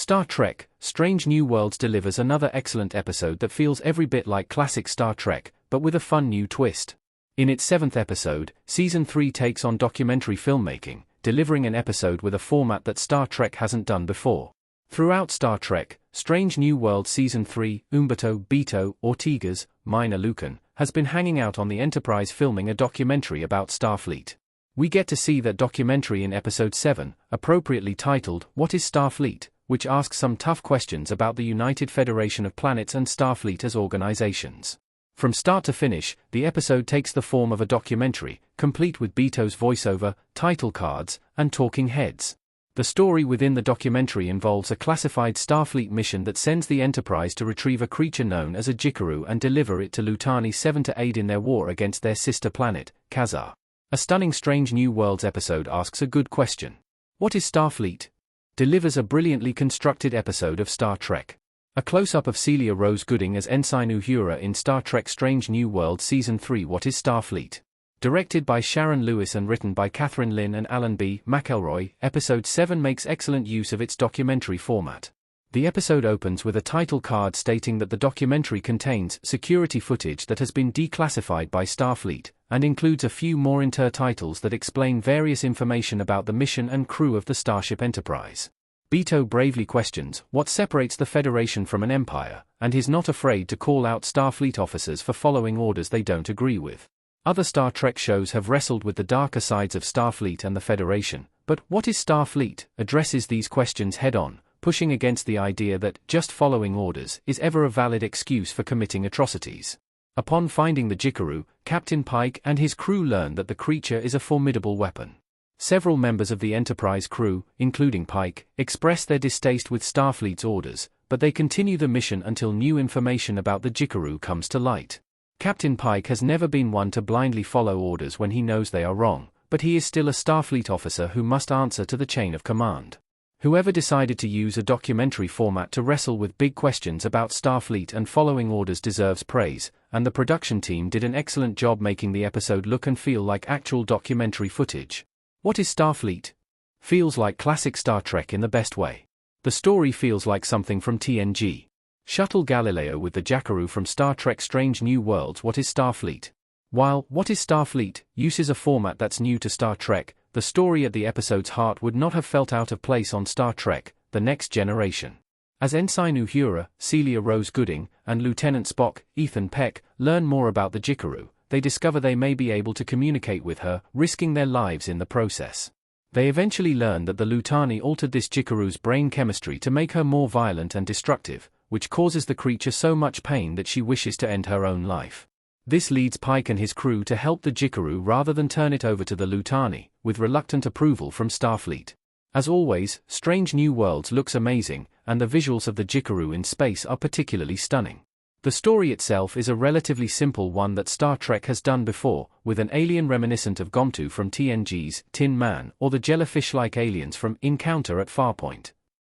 Star Trek: Strange New Worlds delivers another excellent episode that feels every bit like classic Star Trek, but with a fun new twist. In its 7th episode, Season 3 takes on documentary filmmaking, delivering an episode with a format that Star Trek hasn't done before. Throughout Star Trek: Strange New Worlds Season 3, Humberto Beto Ortigas, Mina Lucan, has been hanging out on the Enterprise filming a documentary about Starfleet. We get to see that documentary in Episode 7, appropriately titled, What is Starfleet?, which asks some tough questions about the United Federation of Planets and Starfleet as organizations. From start to finish, the episode takes the form of a documentary, complete with Beto's voiceover, title cards, and talking heads. The story within the documentary involves a classified Starfleet mission that sends the Enterprise to retrieve a creature known as a Jikaru and deliver it to Lutani 7 to aid in their war against their sister planet, Kazar. A stunning Strange New Worlds episode asks a good question. What is Starfleet? Delivers a brilliantly constructed episode of Star Trek. A close-up of Celia Rose Gooding as Ensign Uhura in Star Trek: Strange New Worlds Season 3 What is Starfleet? Directed by Sharon Lewis and written by Catherine Lynn and Alan B. McElroy, Episode 7 makes excellent use of its documentary format. The episode opens with a title card stating that the documentary contains security footage that has been declassified by Starfleet, and includes a few more intertitles that explain various information about the mission and crew of the Starship Enterprise. Beto bravely questions what separates the Federation from an empire, and is not afraid to call out Starfleet officers for following orders they don't agree with. Other Star Trek shows have wrestled with the darker sides of Starfleet and the Federation, but What is Starfleet? Addresses these questions head-on, pushing against the idea that just following orders is ever a valid excuse for committing atrocities. Upon finding the Jikaru, Captain Pike and his crew learn that the creature is a formidable weapon. Several members of the Enterprise crew, including Pike, express their distaste with Starfleet's orders, but they continue the mission until new information about the Jikaru comes to light. Captain Pike has never been one to blindly follow orders when he knows they are wrong, but he is still a Starfleet officer who must answer to the chain of command. Whoever decided to use a documentary format to wrestle with big questions about Starfleet and following orders deserves praise, and the production team did an excellent job making the episode look and feel like actual documentary footage. What is Starfleet? Feels like classic Star Trek in the best way. The story feels like something from TNG. Shuttle Galileo with the Jakaru from Star Trek: Strange New Worlds. What is Starfleet? While What is Starfleet uses a format that's new to Star Trek, the story at the episode's heart would not have felt out of place on Star Trek: The Next Generation. As Ensign Uhura, Celia Rose Gooding, and Lieutenant Spock, Ethan Peck, learn more about the Jikaru, they discover they may be able to communicate with her, risking their lives in the process. They eventually learn that the Lutani altered this Jikaru's brain chemistry to make her more violent and destructive, which causes the creature so much pain that she wishes to end her own life. This leads Pike and his crew to help the Jikaru rather than turn it over to the Lutani, with reluctant approval from Starfleet. As always, Strange New Worlds looks amazing, and the visuals of the Jikaru in space are particularly stunning. The story itself is a relatively simple one that Star Trek has done before, with an alien reminiscent of Gomtu from TNG's Tin Man or the jellyfish-like aliens from Encounter at Farpoint.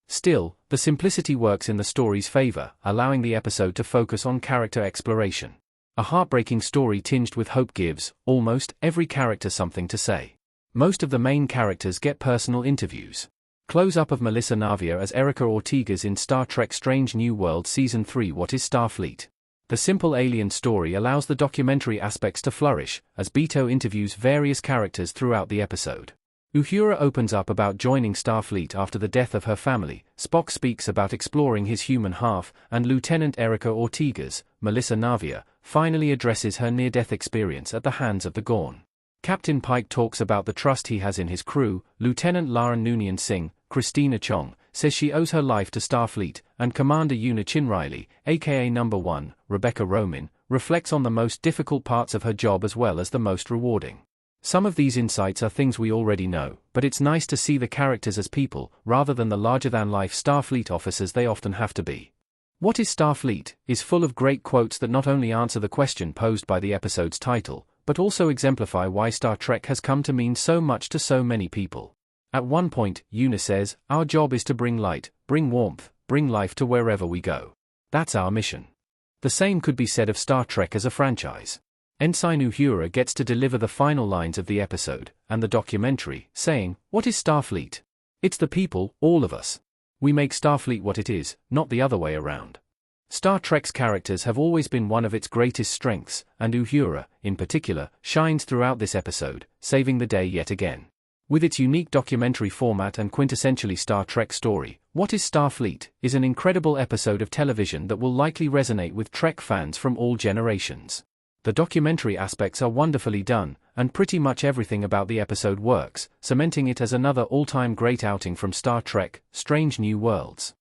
Still, the simplicity works in the story's favor, allowing the episode to focus on character exploration. A heartbreaking story tinged with hope gives, almost, every character something to say. Most of the main characters get personal interviews. Close-up of Melissa Navia as Erica Ortigas in Star Trek: Strange New Worlds Season 3 What is Starfleet? The simple alien story allows the documentary aspects to flourish, as Beto interviews various characters throughout the episode. Uhura opens up about joining Starfleet after the death of her family, Spock speaks about exploring his human half, and Lieutenant Erica Ortigas, Melissa Navia, finally addresses her near-death experience at the hands of the Gorn. Captain Pike talks about the trust he has in his crew. Lieutenant Lauren Noonien Singh, Christina Chong, says she owes her life to Starfleet, and Commander Una Chinriley, aka Number 1, Rebecca Romin, reflects on the most difficult parts of her job as well as the most rewarding. Some of these insights are things we already know, but it's nice to see the characters as people, rather than the larger-than-life Starfleet officers they often have to be. What is Starfleet? Is full of great quotes that not only answer the question posed by the episode's title, but also exemplify why Star Trek has come to mean so much to so many people. At one point, Una says, "Our job is to bring light, bring warmth, bring life to wherever we go. That's our mission." The same could be said of Star Trek as a franchise. Ensign Uhura gets to deliver the final lines of the episode, and the documentary, saying, "What is Starfleet? It's the people, all of us. We make Starfleet what it is, not the other way around. Star Trek's characters have always been one of its greatest strengths, and Uhura, in particular, shines throughout this episode, saving the day yet again. With its unique documentary format and quintessentially Star Trek story, What is Starfleet is an incredible episode of television that will likely resonate with Trek fans from all generations. The documentary aspects are wonderfully done, and pretty much everything about the episode works, cementing it as another all-time great outing from Star Trek: Strange New Worlds.